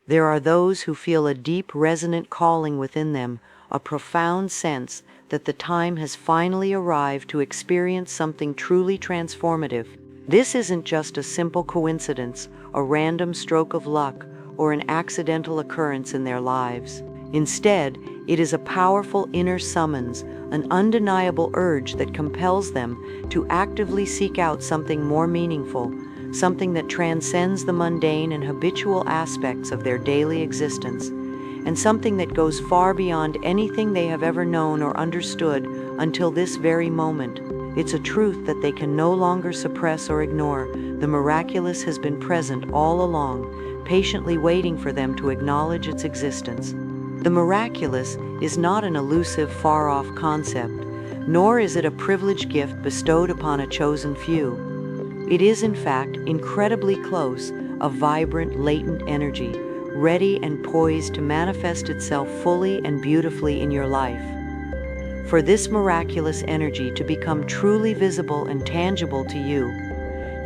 There are those who feel a deep, resonant calling within them, a profound sense that the time has finally arrived to experience something truly transformative. This isn't just a simple coincidence, a random stroke of luck, or an accidental occurrence in their lives. Instead, it is a powerful inner summons, an undeniable urge that compels them to actively seek out something more meaningful, something that transcends the mundane and habitual aspects of their daily existence, and something that goes far beyond anything they have ever known or understood until this very moment. It's a truth that they can no longer suppress or ignore. The miraculous has been present all along, patiently waiting for them to acknowledge its existence. The miraculous is not an elusive, far-off concept, nor is it a privileged gift bestowed upon a chosen few. It is, in fact, incredibly close, a vibrant, latent energy, ready and poised to manifest itself fully and beautifully in your life. For this miraculous energy to become truly visible and tangible to you,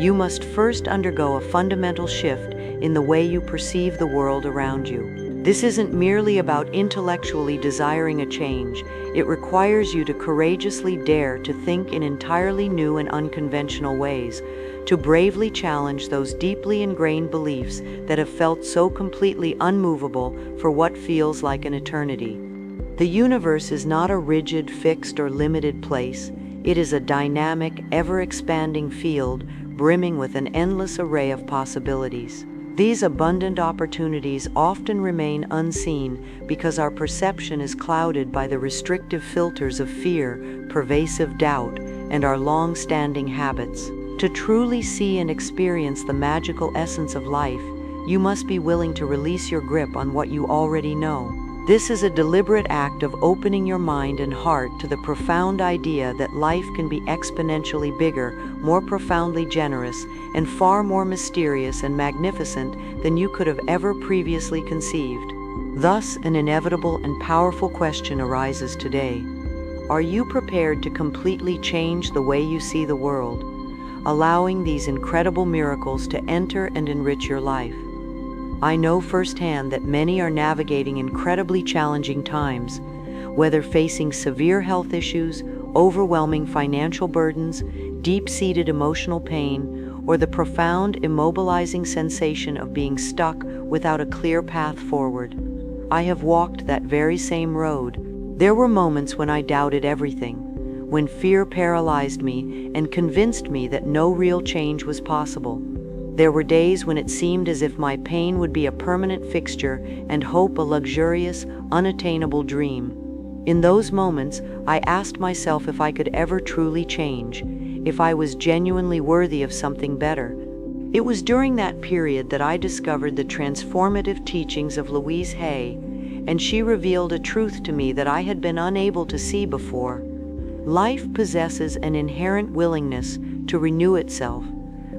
you must first undergo a fundamental shift in the way you perceive the world around you. This isn't merely about intellectually desiring a change. It requires you to courageously dare to think in entirely new and unconventional ways, to bravely challenge those deeply ingrained beliefs that have felt so completely unmovable for what feels like an eternity. The universe is not a rigid, fixed, or limited place. It is a dynamic, ever-expanding field, brimming with an endless array of possibilities. These abundant opportunities often remain unseen because our perception is clouded by the restrictive filters of fear, pervasive doubt, and our long-standing habits. To truly see and experience the magical essence of life, you must be willing to release your grip on what you already know. This is a deliberate act of opening your mind and heart to the profound idea that life can be exponentially bigger, more profoundly generous, and far more mysterious and magnificent than you could have ever previously conceived. Thus, an inevitable and powerful question arises today. Are you prepared to completely change the way you see the world, allowing these incredible miracles to enter and enrich your life? I know firsthand that many are navigating incredibly challenging times, whether facing severe health issues, overwhelming financial burdens, deep-seated emotional pain, or the profound, immobilizing sensation of being stuck without a clear path forward. I have walked that very same road. There were moments when I doubted everything, when fear paralyzed me and convinced me that no real change was possible. There were days when it seemed as if my pain would be a permanent fixture and hope a luxurious, unattainable dream. In those moments, I asked myself if I could ever truly change, if I was genuinely worthy of something better. It was during that period that I discovered the transformative teachings of Louise Hay, and she revealed a truth to me that I had been unable to see before. Life possesses an inherent willingness to renew itself,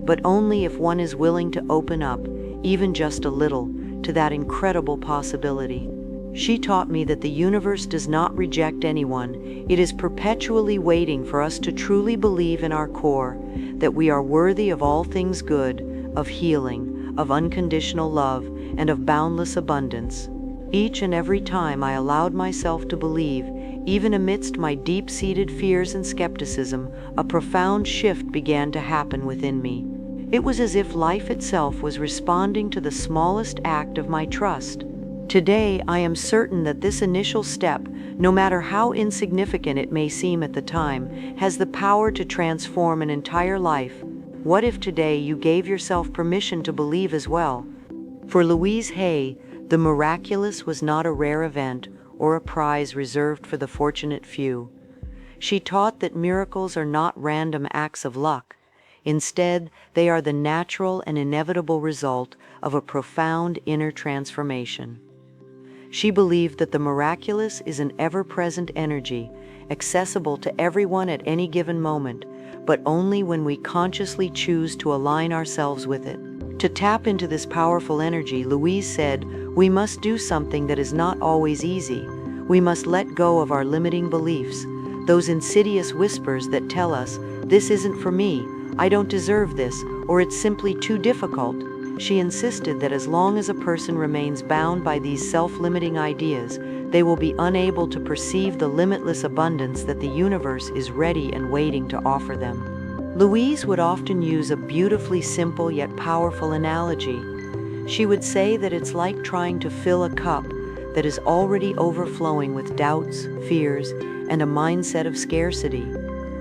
but only if one is willing to open up, even just a little, to that incredible possibility. She taught me that the universe does not reject anyone. It is perpetually waiting for us to truly believe in our core, that we are worthy of all things good, of healing, of unconditional love, and of boundless abundance. Each and every time I allowed myself to believe, even amidst my deep-seated fears and skepticism, a profound shift began to happen within me. It was as if life itself was responding to the smallest act of my trust. Today, I am certain that this initial step, no matter how insignificant it may seem at the time, has the power to transform an entire life. What if today you gave yourself permission to believe as well? For Louise Hay, the miraculous was not a rare event or a prize reserved for the fortunate few. She taught that miracles are not random acts of luck. Instead, they are the natural and inevitable result of a profound inner transformation. She believed that the miraculous is an ever-present energy, accessible to everyone at any given moment, but only when we consciously choose to align ourselves with it. To tap into this powerful energy, Louise said, we must do something that is not always easy. We must let go of our limiting beliefs, those insidious whispers that tell us, this isn't for me, I don't deserve this, or it's simply too difficult. She insisted that as long as a person remains bound by these self-limiting ideas, they will be unable to perceive the limitless abundance that the universe is ready and waiting to offer them. Louise would often use a beautifully simple yet powerful analogy. She would say that it's like trying to fill a cup that is already overflowing with doubts, fears, and a mindset of scarcity.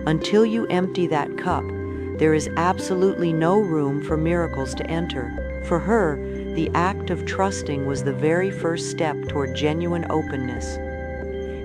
Until you empty that cup, there is absolutely no room for miracles to enter. For her, the act of trusting was the very first step toward genuine openness.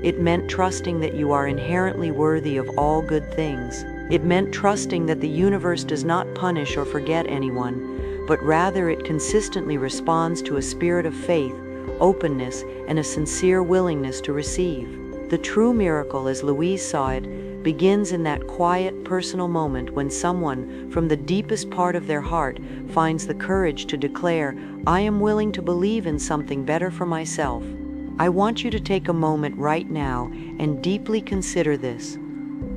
It meant trusting that you are inherently worthy of all good things. It meant trusting that the universe does not punish or forget anyone, but rather it consistently responds to a spirit of faith, openness, and a sincere willingness to receive. The true miracle, as Louise saw it, begins in that quiet, personal moment when someone, from the deepest part of their heart, finds the courage to declare, "I am willing to believe in something better for myself." I want you to take a moment right now and deeply consider this.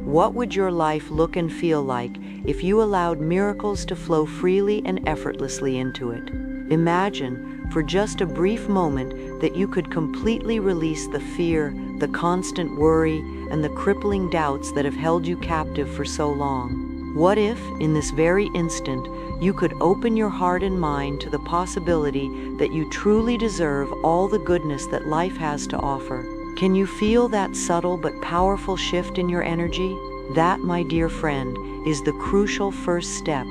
What would your life look and feel like if you allowed miracles to flow freely and effortlessly into it? Imagine, for just a brief moment, that you could completely release the fear, the constant worry, and the crippling doubts that have held you captive for so long. What if, in this very instant, you could open your heart and mind to the possibility that you truly deserve all the goodness that life has to offer? Can you feel that subtle but powerful shift in your energy? That, my dear friend, is the crucial first step.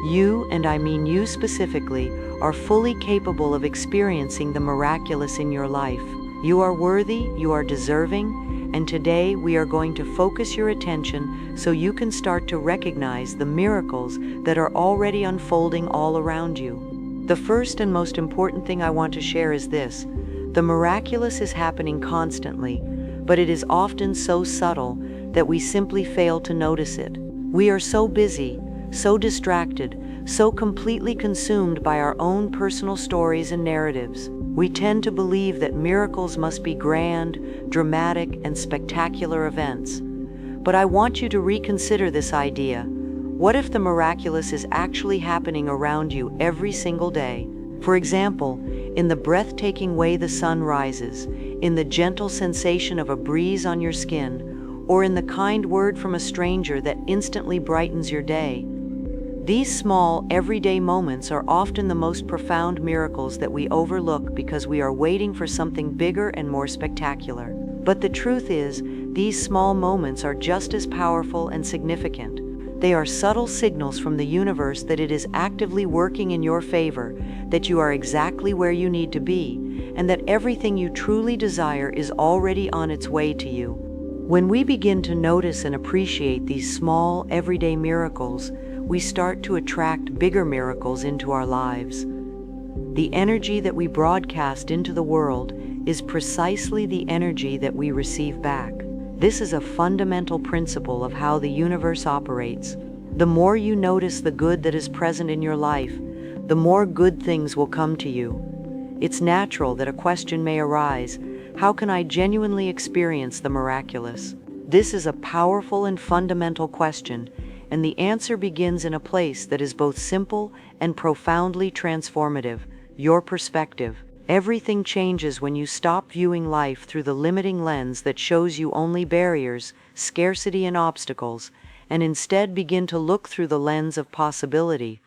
You, and I mean you specifically, are fully capable of experiencing the miraculous in your life. You are worthy, you are deserving, and today we are going to focus your attention so you can start to recognize the miracles that are already unfolding all around you. The first and most important thing I want to share is this. The miraculous is happening constantly, but it is often so subtle that we simply fail to notice it. We are so busy, so distracted, so completely consumed by our own personal stories and narratives. We tend to believe that miracles must be grand, dramatic, and spectacular events. But I want you to reconsider this idea. What if the miraculous is actually happening around you every single day? For example, in the breathtaking way the sun rises, in the gentle sensation of a breeze on your skin, or in the kind word from a stranger that instantly brightens your day. These small, everyday moments are often the most profound miracles that we overlook because we are waiting for something bigger and more spectacular. But the truth is, these small moments are just as powerful and significant. They are subtle signals from the universe that it is actively working in your favor, that you are exactly where you need to be, and that everything you truly desire is already on its way to you. When we begin to notice and appreciate these small, everyday miracles, we start to attract bigger miracles into our lives. The energy that we broadcast into the world is precisely the energy that we receive back. This is a fundamental principle of how the universe operates. The more you notice the good that is present in your life, the more good things will come to you. It's natural that a question may arise: how can I genuinely experience the miraculous? This is a powerful and fundamental question, and the answer begins in a place that is both simple and profoundly transformative: your perspective. Everything changes when you stop viewing life through the limiting lens that shows you only barriers, scarcity, and obstacles, and instead begin to look through the lens of possibility.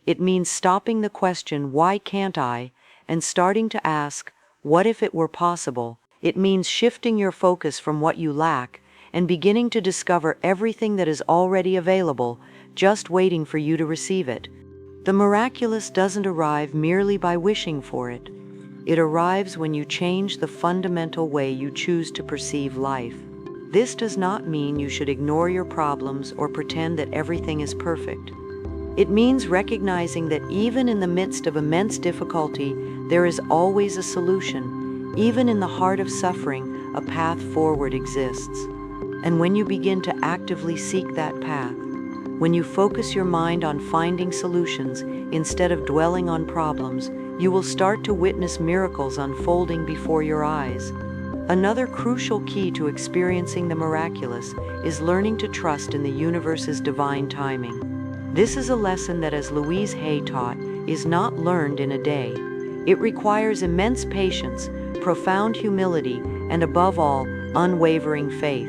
It means stopping the question, "Why can't I?" and starting to ask, "What if it were possible?" It means shifting your focus from what you lack and beginning to discover everything that is already available, just waiting for you to receive it. The miraculous doesn't arrive merely by wishing for it. It arrives when you change the fundamental way you choose to perceive life. This does not mean you should ignore your problems or pretend that everything is perfect. It means recognizing that even in the midst of immense difficulty, there is always a solution. Even in the heart of suffering, a path forward exists. And when you begin to actively seek that path, when you focus your mind on finding solutions instead of dwelling on problems, you will start to witness miracles unfolding before your eyes. Another crucial key to experiencing the miraculous is learning to trust in the universe's divine timing. This is a lesson that, as Louise Hay taught, is not learned in a day. It requires immense patience, profound humility, and above all, unwavering faith.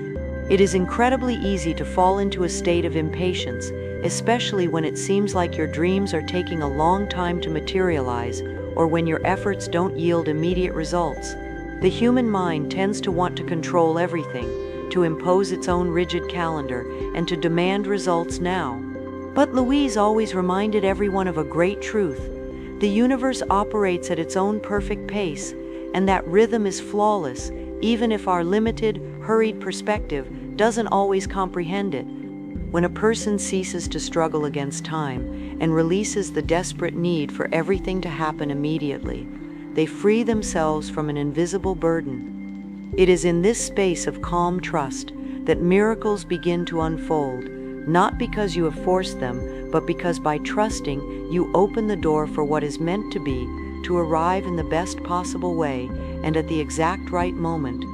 It is incredibly easy to fall into a state of impatience, especially when it seems like your dreams are taking a long time to materialize, or when your efforts don't yield immediate results. The human mind tends to want to control everything, to impose its own rigid calendar, and to demand results now. But Louise always reminded everyone of a great truth. The universe operates at its own perfect pace, and that rhythm is flawless, even if our limited, hurried perspective doesn't always comprehend it. When a person ceases to struggle against time and releases the desperate need for everything to happen immediately, they free themselves from an invisible burden. It is in this space of calm trust that miracles begin to unfold, not because you have forced them, but because by trusting, you open the door for what is meant to be, to arrive in the best possible way and at the exact right moment.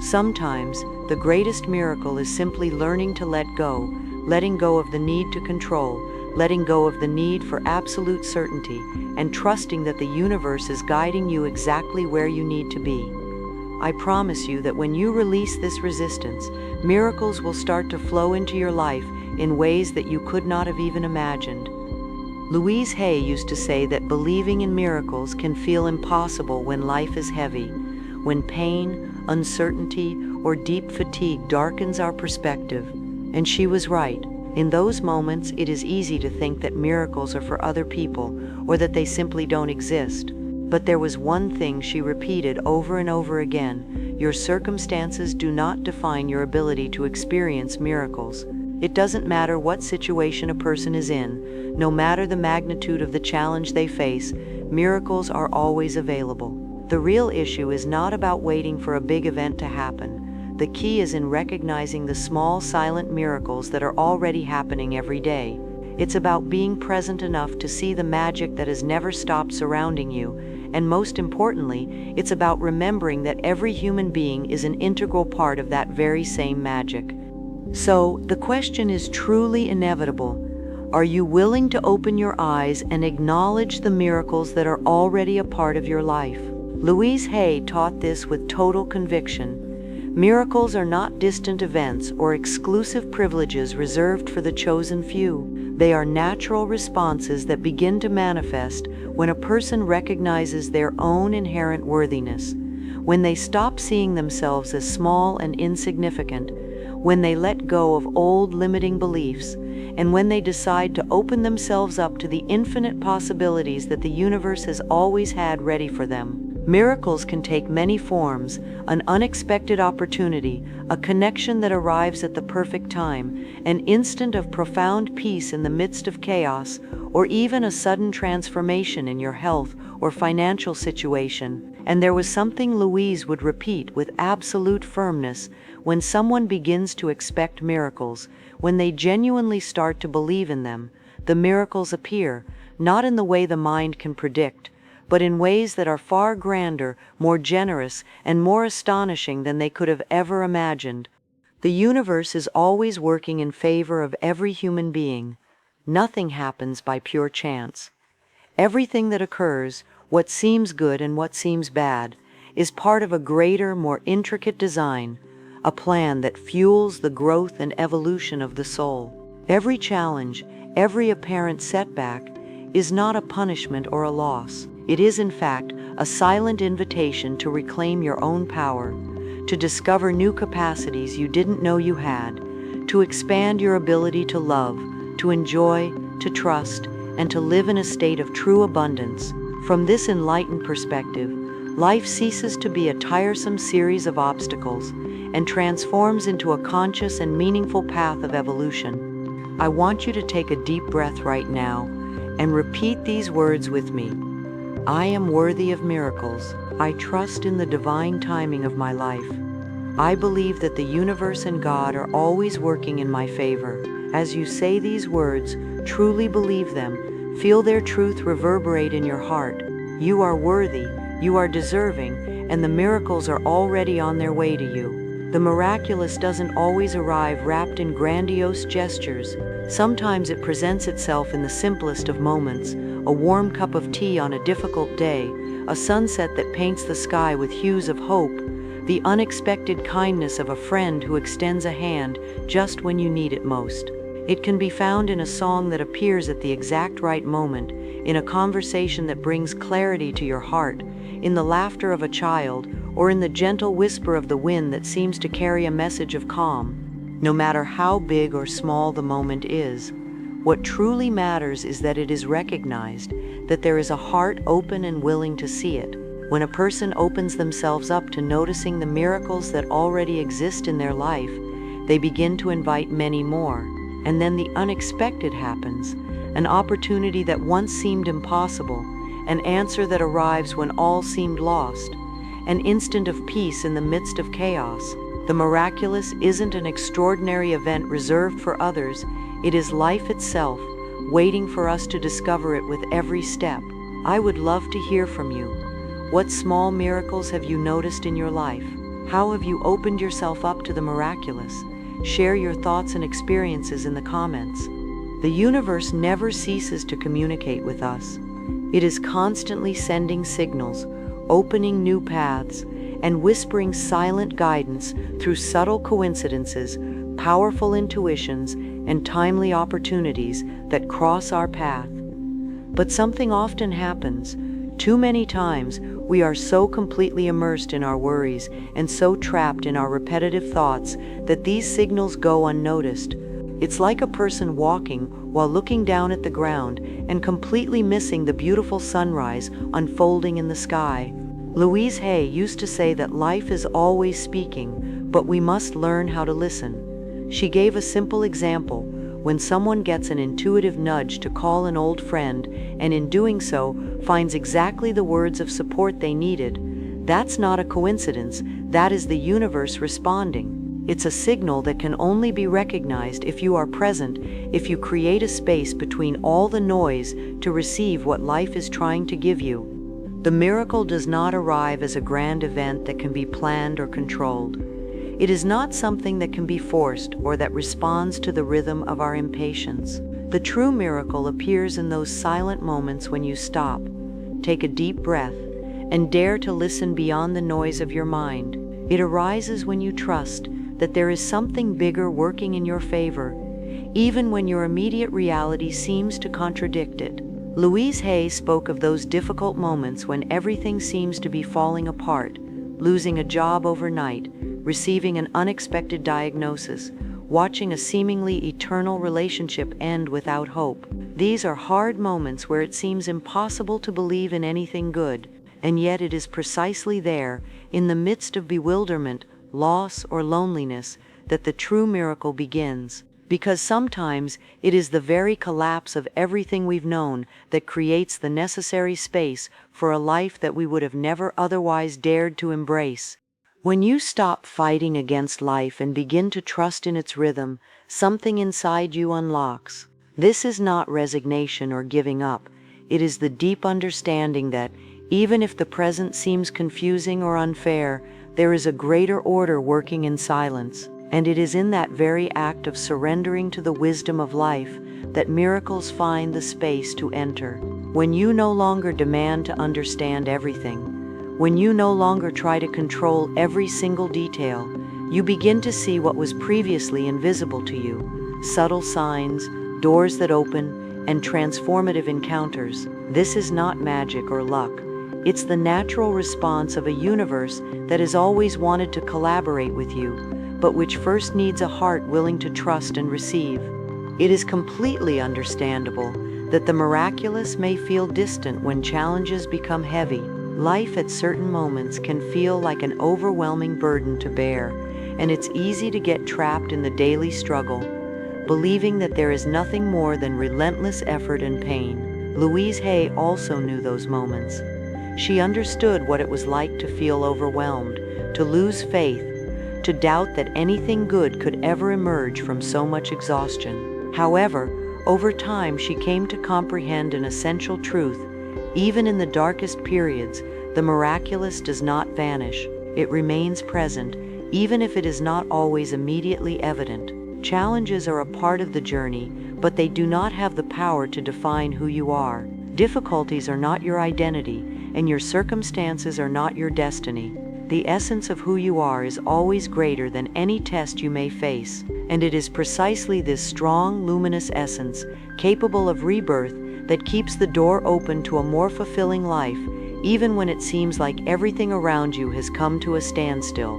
Sometimes, the greatest miracle is simply learning to let go, letting go of the need to control, letting go of the need for absolute certainty, and trusting that the universe is guiding you exactly where you need to be. I promise you that when you release this resistance, miracles will start to flow into your life in ways that you could not have even imagined. Louise Hay used to say that believing in miracles can feel impossible when life is heavy, when pain, uncertainty, or deep fatigue darkens our perspective. And she was right. In those moments, it is easy to think that miracles are for other people, or that they simply don't exist. But there was one thing she repeated over and over again: your circumstances do not define your ability to experience miracles. It doesn't matter what situation a person is in, no matter the magnitude of the challenge they face, miracles are always available. The real issue is not about waiting for a big event to happen. The key is in recognizing the small, silent miracles that are already happening every day. It's about being present enough to see the magic that has never stopped surrounding you, and most importantly, it's about remembering that every human being is an integral part of that very same magic. So, the question is truly inevitable. Are you willing to open your eyes and acknowledge the miracles that are already a part of your life? Louise Hay taught this with total conviction. Miracles are not distant events or exclusive privileges reserved for the chosen few. They are natural responses that begin to manifest when a person recognizes their own inherent worthiness, when they stop seeing themselves as small and insignificant, when they let go of old limiting beliefs, and when they decide to open themselves up to the infinite possibilities that the universe has always had ready for them. Miracles can take many forms: an unexpected opportunity, a connection that arrives at the perfect time, an instant of profound peace in the midst of chaos, or even a sudden transformation in your health or financial situation. And there was something Louise would repeat with absolute firmness: when someone begins to expect miracles, when they genuinely start to believe in them, the miracles appear, not in the way the mind can predict, but in ways that are far grander, more generous, and more astonishing than they could have ever imagined. The universe is always working in favor of every human being. Nothing happens by pure chance. Everything that occurs, what seems good and what seems bad, is part of a greater, more intricate design, a plan that fuels the growth and evolution of the soul. Every challenge, every apparent setback, is not a punishment or a loss. It is, in fact, a silent invitation to reclaim your own power, to discover new capacities you didn't know you had, to expand your ability to love, to enjoy, to trust, and to live in a state of true abundance. From this enlightened perspective, life ceases to be a tiresome series of obstacles and transforms into a conscious and meaningful path of evolution. I want you to take a deep breath right now and repeat these words with me. I am worthy of miracles. I trust in the divine timing of my life. I believe that the universe and God are always working in my favor. As you say these words, truly believe them, feel their truth reverberate in your heart. You are worthy, you are deserving, and the miracles are already on their way to you. The miraculous doesn't always arrive wrapped in grandiose gestures. Sometimes it presents itself in the simplest of moments, a warm cup of tea on a difficult day, a sunset that paints the sky with hues of hope, the unexpected kindness of a friend who extends a hand just when you need it most. It can be found in a song that appears at the exact right moment, in a conversation that brings clarity to your heart, in the laughter of a child, or in the gentle whisper of the wind that seems to carry a message of calm. No matter how big or small the moment is, what truly matters is that it is recognized, that there is a heart open and willing to see it. When a person opens themselves up to noticing the miracles that already exist in their life, they begin to invite many more. And then the unexpected happens, an opportunity that once seemed impossible, an answer that arrives when all seemed lost, an instant of peace in the midst of chaos. The miraculous isn't an extraordinary event reserved for others, it is life itself, waiting for us to discover it with every step. I would love to hear from you. What small miracles have you noticed in your life? How have you opened yourself up to the miraculous? Share your thoughts and experiences in the comments. The universe never ceases to communicate with us. It is constantly sending signals, opening new paths, and whispering silent guidance through subtle coincidences, powerful intuitions, and timely opportunities that cross our path. But something often happens. Too many times, we are so completely immersed in our worries and so trapped in our repetitive thoughts that these signals go unnoticed. It's like a person walking while looking down at the ground and completely missing the beautiful sunrise unfolding in the sky. Louise Hay used to say that life is always speaking, but we must learn how to listen. She gave a simple example: when someone gets an intuitive nudge to call an old friend, and in doing so, finds exactly the words of support they needed, that's not a coincidence, that is the universe responding. It's a signal that can only be recognized if you are present, if you create a space between all the noise to receive what life is trying to give you. The miracle does not arrive as a grand event that can be planned or controlled. It is not something that can be forced or that responds to the rhythm of our impatience. The true miracle appears in those silent moments when you stop, take a deep breath, and dare to listen beyond the noise of your mind. It arises when you trust that there is something bigger working in your favor, even when your immediate reality seems to contradict it. Louise Hay spoke of those difficult moments when everything seems to be falling apart: losing a job overnight, receiving an unexpected diagnosis, watching a seemingly eternal relationship end without hope. These are hard moments where it seems impossible to believe in anything good, and yet it is precisely there, in the midst of bewilderment, loss, or loneliness, that the true miracle begins. Because sometimes it is the very collapse of everything we've known that creates the necessary space for a life that we would have never otherwise dared to embrace. When you stop fighting against life and begin to trust in its rhythm, something inside you unlocks. This is not resignation or giving up. It is the deep understanding that, even if the present seems confusing or unfair, there is a greater order working in silence. And it is in that very act of surrendering to the wisdom of life that miracles find the space to enter. When you no longer demand to understand everything, when you no longer try to control every single detail, you begin to see what was previously invisible to you: subtle signs, doors that open, and transformative encounters. This is not magic or luck. It's the natural response of a universe that has always wanted to collaborate with you, but which first needs a heart willing to trust and receive. It is completely understandable that the miraculous may feel distant when challenges become heavy. Life at certain moments can feel like an overwhelming burden to bear, and it's easy to get trapped in the daily struggle, believing that there is nothing more than relentless effort and pain. Louise Hay also knew those moments. She understood what it was like to feel overwhelmed, to lose faith, to doubt that anything good could ever emerge from so much exhaustion. However, over time she came to comprehend an essential truth: even in the darkest periods, the miraculous does not vanish. It remains present, even if it is not always immediately evident. Challenges are a part of the journey, but they do not have the power to define who you are. Difficulties are not your identity, and your circumstances are not your destiny. The essence of who you are is always greater than any test you may face, and it is precisely this strong, luminous essence, capable of rebirth, that keeps the door open to a more fulfilling life, even when it seems like everything around you has come to a standstill.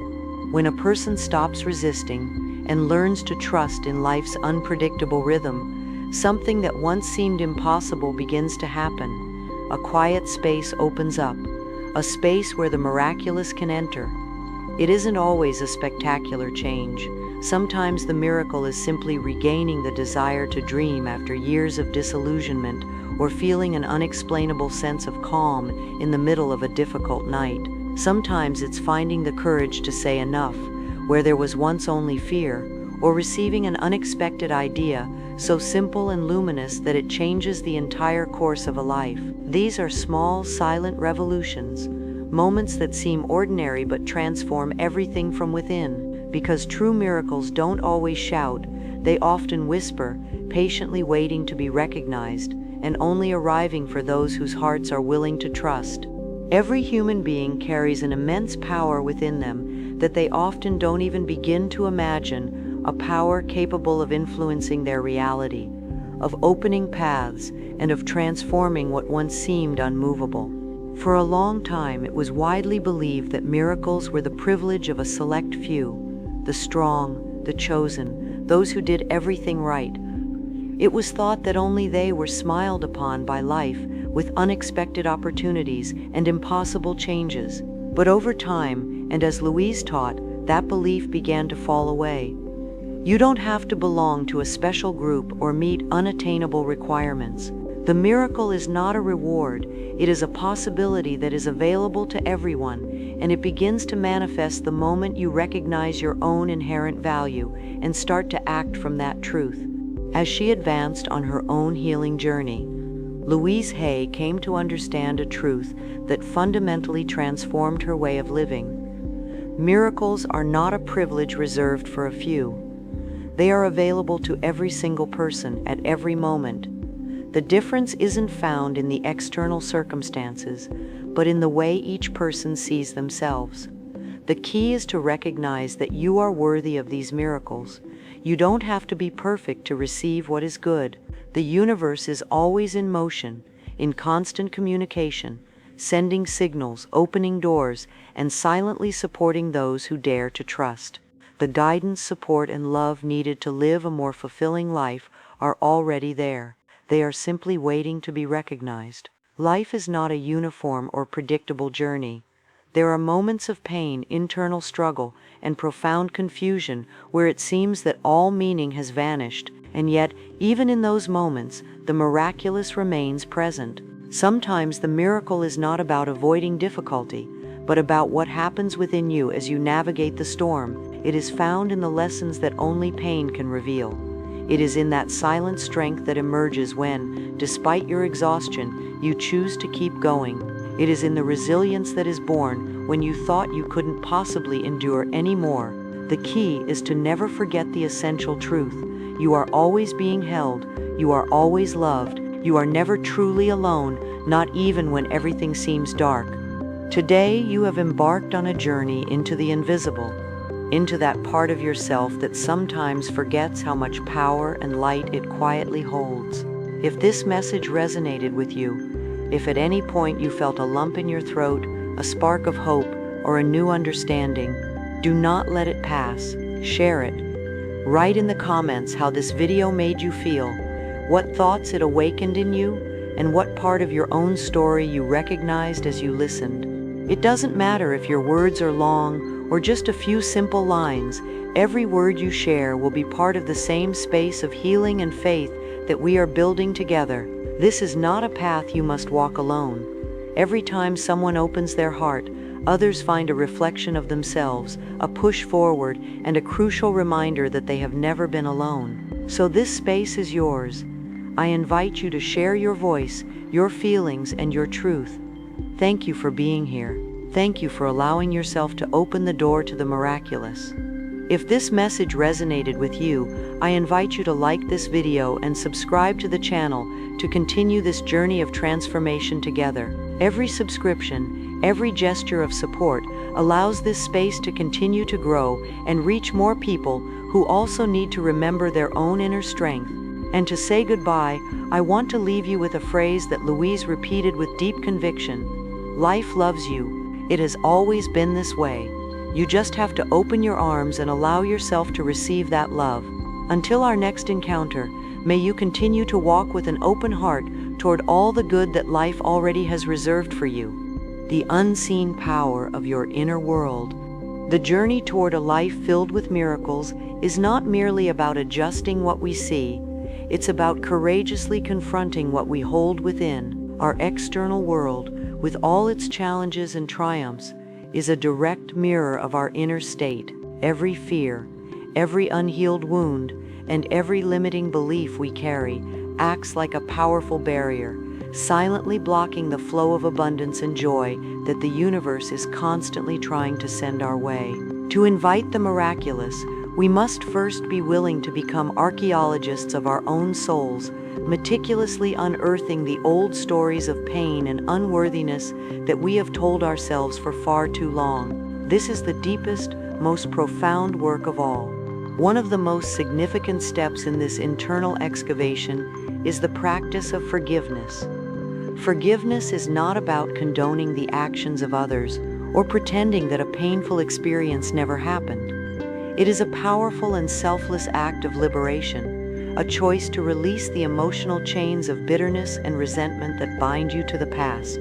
When a person stops resisting and learns to trust in life's unpredictable rhythm, something that once seemed impossible begins to happen. A quiet space opens up, a space where the miraculous can enter. It isn't always a spectacular change. Sometimes the miracle is simply regaining the desire to dream after years of disillusionment, or feeling an unexplainable sense of calm in the middle of a difficult night. Sometimes it's finding the courage to say enough where there was once only fear, or receiving an unexpected idea so simple and luminous that it changes the entire course of a life. These are small, silent revolutions, moments that seem ordinary but transform everything from within, because true miracles don't always shout, they often whisper, patiently waiting to be recognized, and only arriving for those whose hearts are willing to trust. Every human being carries an immense power within them that they often don't even begin to imagine, a power capable of influencing their reality, of opening paths, and of transforming what once seemed unmovable. For a long time, it was widely believed that miracles were the privilege of a select few, the strong, the chosen, those who did everything right. It was thought that only they were smiled upon by life with unexpected opportunities and impossible changes. But over time, and as Louise taught, that belief began to fall away. You don't have to belong to a special group or meet unattainable requirements. The miracle is not a reward, it is a possibility that is available to everyone, and it begins to manifest the moment you recognize your own inherent value and start to act from that truth. As she advanced on her own healing journey, Louise Hay came to understand a truth that fundamentally transformed her way of living. Miracles are not a privilege reserved for a few. They are available to every single person at every moment. The difference isn't found in the external circumstances, but in the way each person sees themselves. The key is to recognize that you are worthy of these miracles. You don't have to be perfect to receive what is good. The universe is always in motion, in constant communication, sending signals, opening doors, and silently supporting those who dare to trust. The guidance, support, and love needed to live a more fulfilling life are already there. They are simply waiting to be recognized. Life is not a uniform or predictable journey. There are moments of pain, internal struggle, and profound confusion where it seems that all meaning has vanished, and yet, even in those moments, the miraculous remains present. Sometimes the miracle is not about avoiding difficulty, but about what happens within you as you navigate the storm. It is found in the lessons that only pain can reveal. It is in that silent strength that emerges when, despite your exhaustion, you choose to keep going. It is in the resilience that is born when you thought you couldn't possibly endure anymore. The key is to never forget the essential truth. You are always being held, you are always loved, you are never truly alone, not even when everything seems dark. Today you have embarked on a journey into the invisible, into that part of yourself that sometimes forgets how much power and light it quietly holds. If this message resonated with you, if at any point you felt a lump in your throat, a spark of hope, or a new understanding, do not let it pass. Share it. Write in the comments how this video made you feel, what thoughts it awakened in you, and what part of your own story you recognized as you listened. It doesn't matter if your words are long or just a few simple lines. Every word you share will be part of the same space of healing and faith that we are building together. This is not a path you must walk alone. Every time someone opens their heart, others find a reflection of themselves, a push forward, and a crucial reminder that they have never been alone. So this space is yours. I invite you to share your voice, your feelings, and your truth. Thank you for being here. Thank you for allowing yourself to open the door to the miraculous. If this message resonated with you, I invite you to like this video and subscribe to the channel to continue this journey of transformation together. Every subscription, every gesture of support allows this space to continue to grow and reach more people who also need to remember their own inner strength. And to say goodbye, I want to leave you with a phrase that Louise repeated with deep conviction. Life loves you. It has always been this way. You just have to open your arms and allow yourself to receive that love. Until our next encounter, may you continue to walk with an open heart toward all the good that life already has reserved for you. The unseen power of your inner world. The journey toward a life filled with miracles is not merely about adjusting what we see. It's about courageously confronting what we hold within. Our external world, with all its challenges and triumphs, is a direct mirror of our inner state. Every fear, every unhealed wound, and every limiting belief we carry acts like a powerful barrier, silently blocking the flow of abundance and joy that the universe is constantly trying to send our way. To invite the miraculous, we must first be willing to become archaeologists of our own souls, meticulously unearthing the old stories of pain and unworthiness that we have told ourselves for far too long. This is the deepest, most profound work of all. One of the most significant steps in this internal excavation is the practice of forgiveness. Forgiveness is not about condoning the actions of others or pretending that a painful experience never happened. It is a powerful and selfless act of liberation, a choice to release the emotional chains of bitterness and resentment that bind you to the past.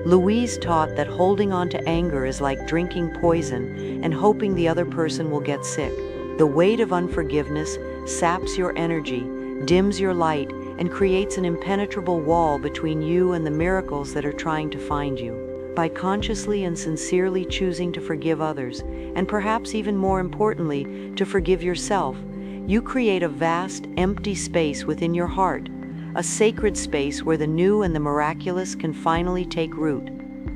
Louise taught that holding on to anger is like drinking poison and hoping the other person will get sick. The weight of unforgiveness saps your energy, dims your light, and creates an impenetrable wall between you and the miracles that are trying to find you. By consciously and sincerely choosing to forgive others, and perhaps even more importantly, to forgive yourself, you create a vast, empty space within your heart, a sacred space where the new and the miraculous can finally take root.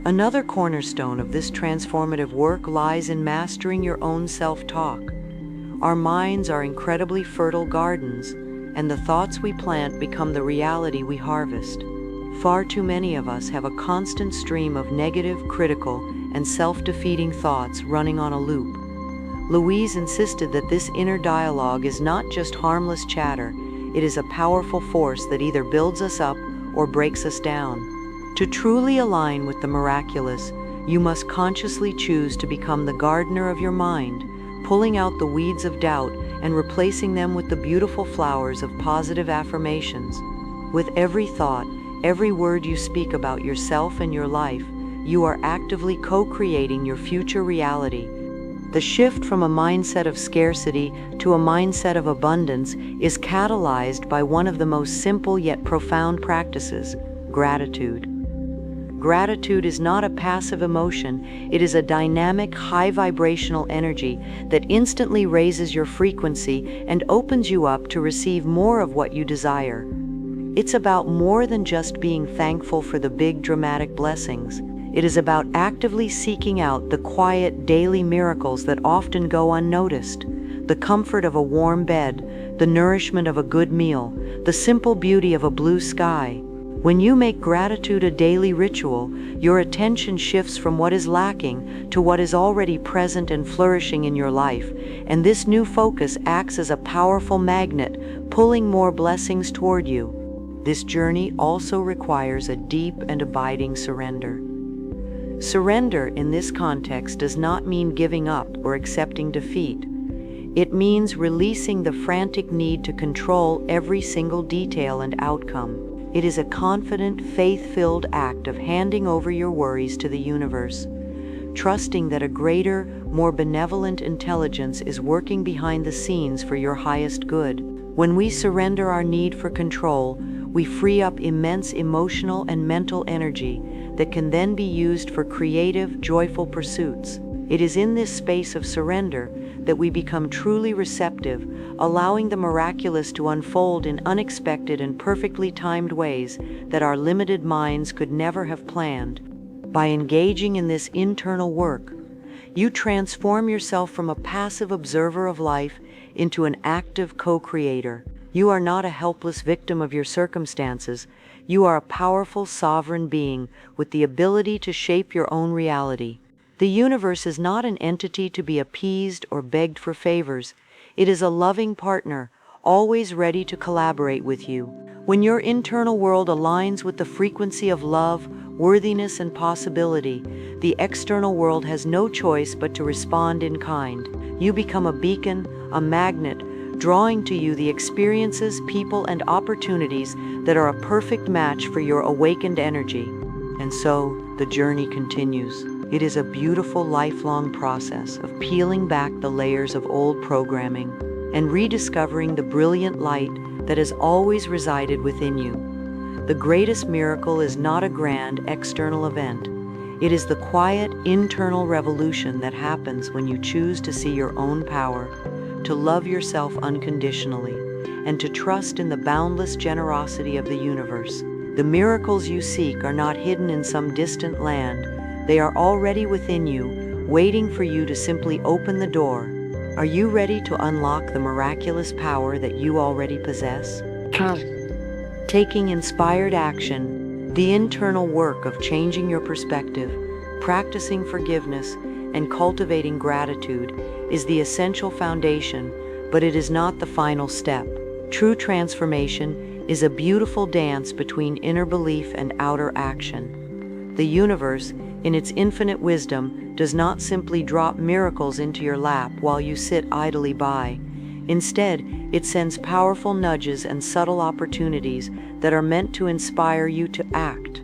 Another cornerstone of this transformative work lies in mastering your own self-talk. Our minds are incredibly fertile gardens, and the thoughts we plant become the reality we harvest. Far too many of us have a constant stream of negative, critical, and self-defeating thoughts running on a loop. Louise insisted that this inner dialogue is not just harmless chatter, it is a powerful force that either builds us up or breaks us down. To truly align with the miraculous, you must consciously choose to become the gardener of your mind, pulling out the weeds of doubt and replacing them with the beautiful flowers of positive affirmations. With every thought, every word you speak about yourself and your life, you are actively co-creating your future reality. The shift from a mindset of scarcity to a mindset of abundance is catalyzed by one of the most simple yet profound practices: gratitude. Gratitude is not a passive emotion, it is a dynamic, high vibrational energy that instantly raises your frequency and opens you up to receive more of what you desire. It's about more than just being thankful for the big dramatic blessings. It is about actively seeking out the quiet daily miracles that often go unnoticed. The comfort of a warm bed, the nourishment of a good meal, the simple beauty of a blue sky. When you make gratitude a daily ritual, your attention shifts from what is lacking to what is already present and flourishing in your life, and this new focus acts as a powerful magnet, pulling more blessings toward you. This journey also requires a deep and abiding surrender. Surrender in this context does not mean giving up or accepting defeat. It means releasing the frantic need to control every single detail and outcome. It is a confident, faith-filled act of handing over your worries to the universe, trusting that a greater, more benevolent intelligence is working behind the scenes for your highest good. When we surrender our need for control, we free up immense emotional and mental energy that can then be used for creative, joyful pursuits. It is in this space of surrender that we become truly receptive, allowing the miraculous to unfold in unexpected and perfectly timed ways that our limited minds could never have planned. By engaging in this internal work, You transform yourself from a passive observer of life into an active co-creator. You are not a helpless victim of your circumstances. You are a powerful, sovereign being with the ability to shape your own reality. The universe is not an entity to be appeased or begged for favors. It is a loving partner, always ready to collaborate with you. When your internal world aligns with the frequency of love, worthiness, and possibility, the external world has no choice but to respond in kind. You become a beacon, a magnet, drawing to you the experiences, people, and opportunities that are a perfect match for your awakened energy. And so, the journey continues. It is a beautiful, lifelong process of peeling back the layers of old programming and rediscovering the brilliant light that has always resided within you. The greatest miracle is not a grand external event. It is the quiet internal revolution that happens when you choose to see your own power, to love yourself unconditionally, and to trust in the boundless generosity of the universe. The miracles you seek are not hidden in some distant land. They are already within you, waiting for you to simply open the door. Are you ready to unlock the miraculous power that you already possess? Taking inspired action, the internal work of changing your perspective, practicing forgiveness, and cultivating gratitude is the essential foundation, but it is not the final step. True transformation is a beautiful dance between inner belief and outer action. The universe, in its infinite wisdom, does not simply drop miracles into your lap while you sit idly by. Instead, it sends powerful nudges and subtle opportunities that are meant to inspire you to act.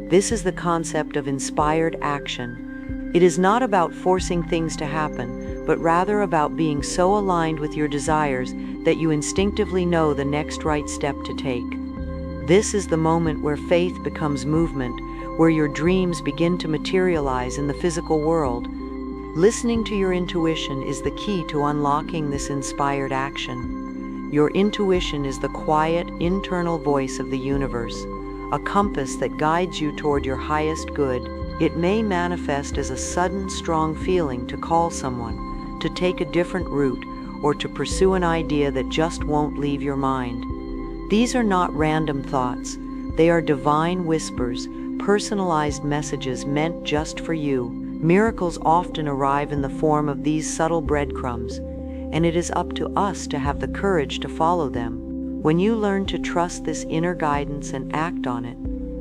This is the concept of inspired action. It is not about forcing things to happen, but rather about being so aligned with your desires that you instinctively know the next right step to take. This is the moment where faith becomes movement, where your dreams begin to materialize in the physical world. Listening to your intuition is the key to unlocking this inspired action. Your intuition is the quiet, internal voice of the universe, a compass that guides you toward your highest good. It may manifest as a sudden, strong feeling to call someone, to take a different route, or to pursue an idea that just won't leave your mind. These are not random thoughts. They are divine whispers, personalized messages meant just for you. Miracles often arrive in the form of these subtle breadcrumbs, and it is up to us to have the courage to follow them. When you learn to trust this inner guidance and act on it,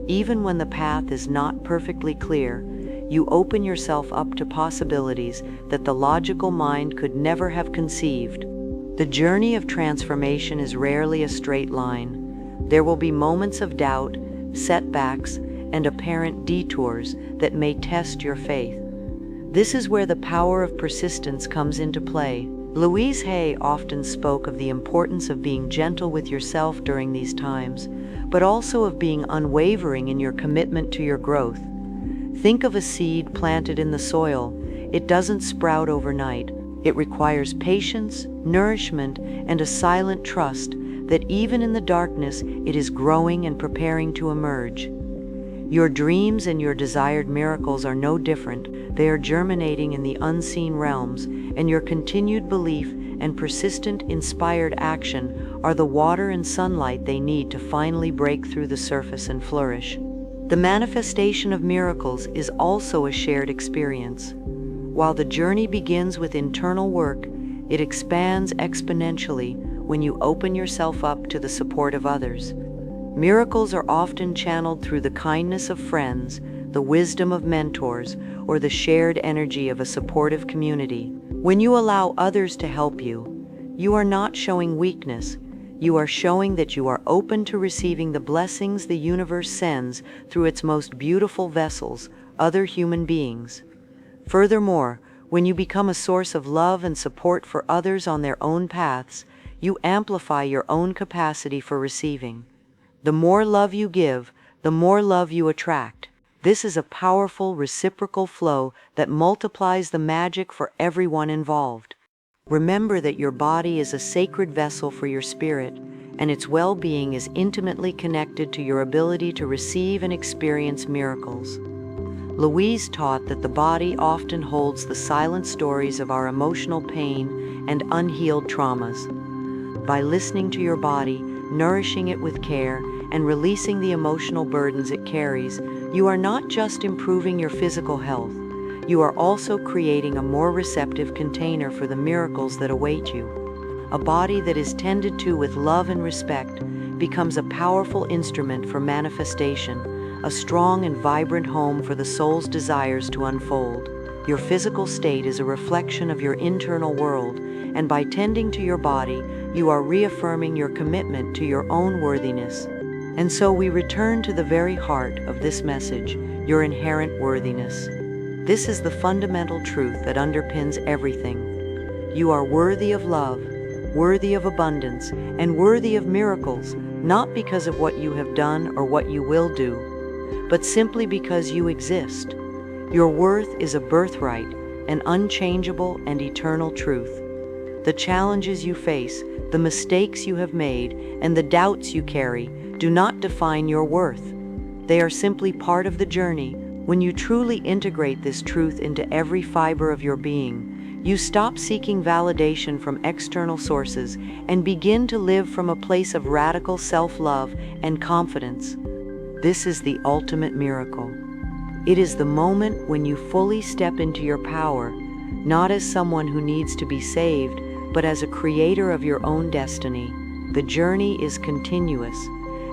even when the path is not perfectly clear, you open yourself up to possibilities that the logical mind could never have conceived. The journey of transformation is rarely a straight line. There will be moments of doubt, setbacks, and apparent detours that may test your faith. This is where the power of persistence comes into play. Louise Hay often spoke of the importance of being gentle with yourself during these times, but also of being unwavering in your commitment to your growth. Think of a seed planted in the soil. It doesn't sprout overnight. It requires patience, nourishment, and a silent trust that even in the darkness it is growing and preparing to emerge. Your dreams and your desired miracles are no different. They are germinating in the unseen realms, and your continued belief and persistent, inspired action are the water and sunlight they need to finally break through the surface and flourish. The manifestation of miracles is also a shared experience. While the journey begins with internal work, it expands exponentially when you open yourself up to the support of others. Miracles are often channeled through the kindness of friends, the wisdom of mentors, or the shared energy of a supportive community. When you allow others to help you, you are not showing weakness. You are showing that you are open to receiving the blessings the universe sends through its most beautiful vessels, other human beings. Furthermore, when you become a source of love and support for others on their own paths, you amplify your own capacity for receiving. The more love you give, the more love you attract. This is a powerful reciprocal flow that multiplies the magic for everyone involved. Remember that your body is a sacred vessel for your spirit, and its well-being is intimately connected to your ability to receive and experience miracles. Louise taught that the body often holds the silent stories of our emotional pain and unhealed traumas. By listening to your body, nourishing it with care, and releasing the emotional burdens it carries, you are not just improving your physical health, you are also creating a more receptive container for the miracles that await you. A body that is tended to with love and respect becomes a powerful instrument for manifestation, a strong and vibrant home for the soul's desires to unfold. Your physical state is a reflection of your internal world, and by tending to your body, you are reaffirming your commitment to your own worthiness. And so we return to the very heart of this message, your inherent worthiness. This is the fundamental truth that underpins everything. You are worthy of love, worthy of abundance, and worthy of miracles, not because of what you have done or what you will do, but simply because you exist. Your worth is a birthright, an unchangeable and eternal truth. The challenges you face, the mistakes you have made, and the doubts you carry do not define your worth. They are simply part of the journey. When you truly integrate this truth into every fiber of your being, you stop seeking validation from external sources and begin to live from a place of radical self-love and confidence. This is the ultimate miracle. It is the moment when you fully step into your power, not as someone who needs to be saved, but as a creator of your own destiny. The journey is continuous,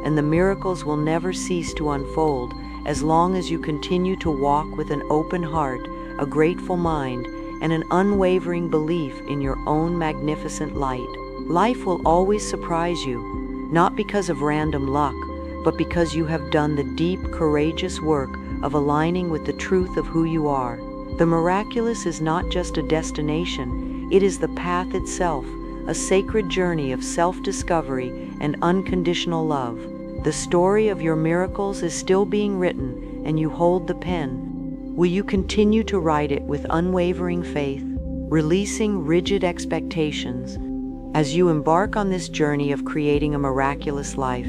and the miracles will never cease to unfold as long as you continue to walk with an open heart, a grateful mind, and an unwavering belief in your own magnificent light. Life will always surprise you, not because of random luck, but because you have done the deep, courageous work of aligning with the truth of who you are. The miraculous is not just a destination, it is the path itself, a sacred journey of self-discovery and unconditional love. The story of your miracles is still being written, and you hold the pen. Will you continue to write it with unwavering faith, releasing rigid expectations? As you embark on this journey of creating a miraculous life,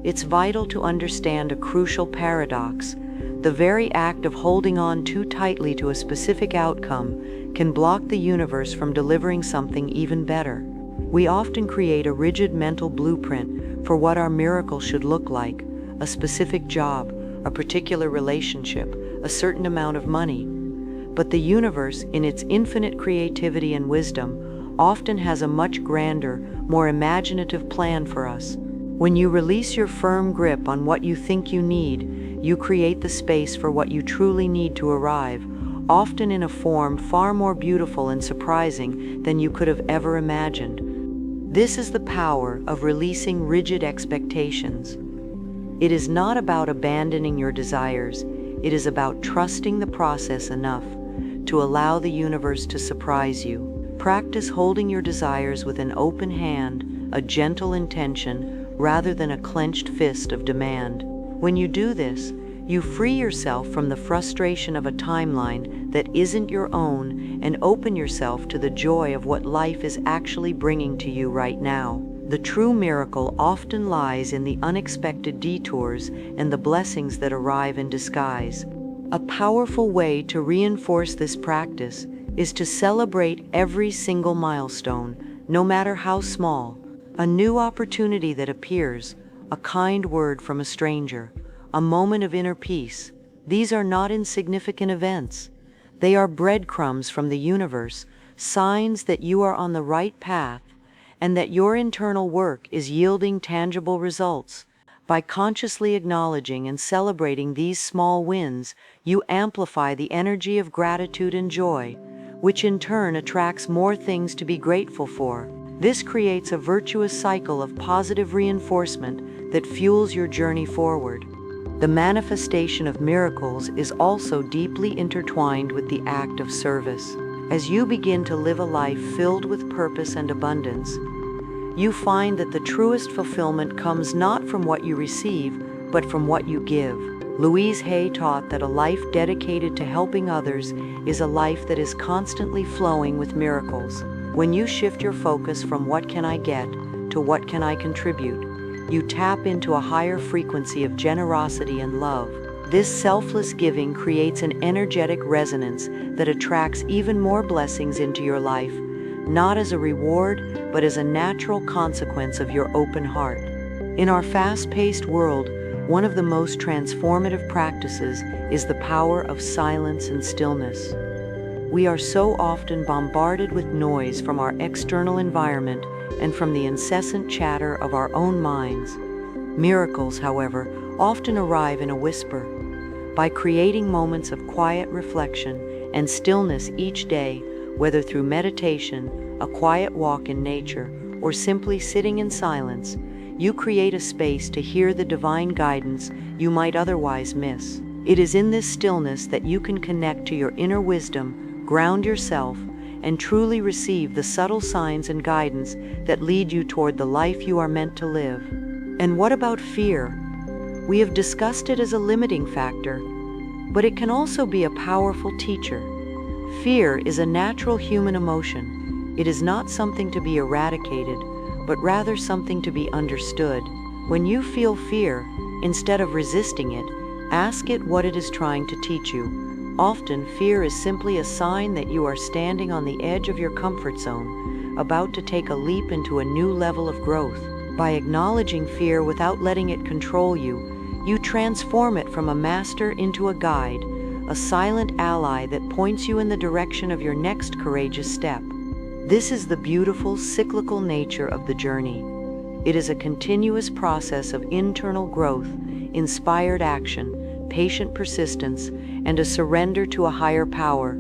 it's vital to understand a crucial paradox. The very act of holding on too tightly to a specific outcome can block the universe from delivering something even better. We often create a rigid mental blueprint for what our miracle should look like: a specific job, a particular relationship, a certain amount of money. But the universe, in its infinite creativity and wisdom, often has a much grander, more imaginative plan for us. When you release your firm grip on what you think you need, you create the space for what you truly need to arrive, often in a form far more beautiful and surprising than you could have ever imagined. This is the power of releasing rigid expectations. It is not about abandoning your desires, it is about trusting the process enough to allow the universe to surprise you. Practice holding your desires with an open hand, a gentle intention, rather than a clenched fist of demand. When you do this, you free yourself from the frustration of a timeline that isn't your own and open yourself to the joy of what life is actually bringing to you right now. The true miracle often lies in the unexpected detours and the blessings that arrive in disguise. A powerful way to reinforce this practice is to celebrate every single milestone, no matter how small. A new opportunity that appears, a kind word from a stranger, a moment of inner peace. These are not insignificant events. They are breadcrumbs from the universe, signs that you are on the right path and that your internal work is yielding tangible results. By consciously acknowledging and celebrating these small wins, you amplify the energy of gratitude and joy, which in turn attracts more things to be grateful for. This creates a virtuous cycle of positive reinforcement that fuels your journey forward. The manifestation of miracles is also deeply intertwined with the act of service. As you begin to live a life filled with purpose and abundance, you find that the truest fulfillment comes not from what you receive, but from what you give. Louise Hay taught that a life dedicated to helping others is a life that is constantly flowing with miracles. When you shift your focus from what can I get to what can I contribute, you tap into a higher frequency of generosity and love. This selfless giving creates an energetic resonance that attracts even more blessings into your life, not as a reward, but as a natural consequence of your open heart. In our fast-paced world, one of the most transformative practices is the power of silence and stillness. We are so often bombarded with noise from our external environment and from the incessant chatter of our own minds. Miracles, however, often arrive in a whisper. By creating moments of quiet reflection and stillness each day, whether through meditation, a quiet walk in nature, or simply sitting in silence, you create a space to hear the divine guidance you might otherwise miss. It is in this stillness that you can connect to your inner wisdom, ground yourself, and truly receive the subtle signs and guidance that lead you toward the life you are meant to live. And what about fear? We have discussed it as a limiting factor, but it can also be a powerful teacher. Fear is a natural human emotion. It is not something to be eradicated, but rather something to be understood. When you feel fear, instead of resisting it, ask it what it is trying to teach you. Often, fear is simply a sign that you are standing on the edge of your comfort zone, about to take a leap into a new level of growth. By acknowledging fear without letting it control you, you transform it from a master into a guide, a silent ally that points you in the direction of your next courageous step. This is the beautiful, cyclical nature of the journey. It is a continuous process of internal growth, inspired action, patient persistence, and a surrender to a higher power.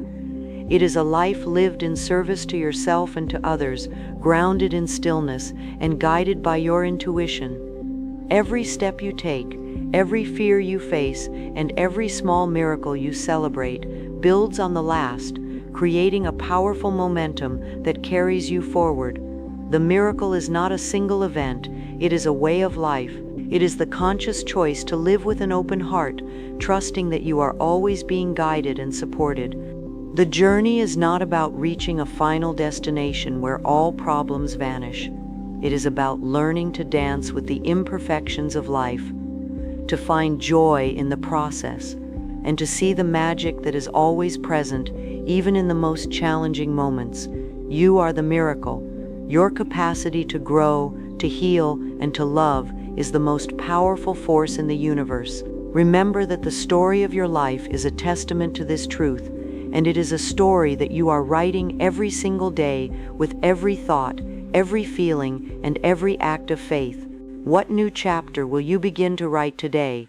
It is a life lived in service to yourself and to others, grounded in stillness and guided by your intuition. Every step you take, every fear you face, and every small miracle you celebrate builds on the last, creating a powerful momentum that carries you forward. The miracle is not a single event, it is a way of life. It is the conscious choice to live with an open heart, trusting that you are always being guided and supported. The journey is not about reaching a final destination where all problems vanish. It is about learning to dance with the imperfections of life, to find joy in the process, and to see the magic that is always present, even in the most challenging moments. You are the miracle. Your capacity to grow, to heal, and to love is the most powerful force in the universe. Remember that the story of your life is a testament to this truth, and it is a story that you are writing every single day with every thought, every feeling, and every act of faith. What new chapter will you begin to write today?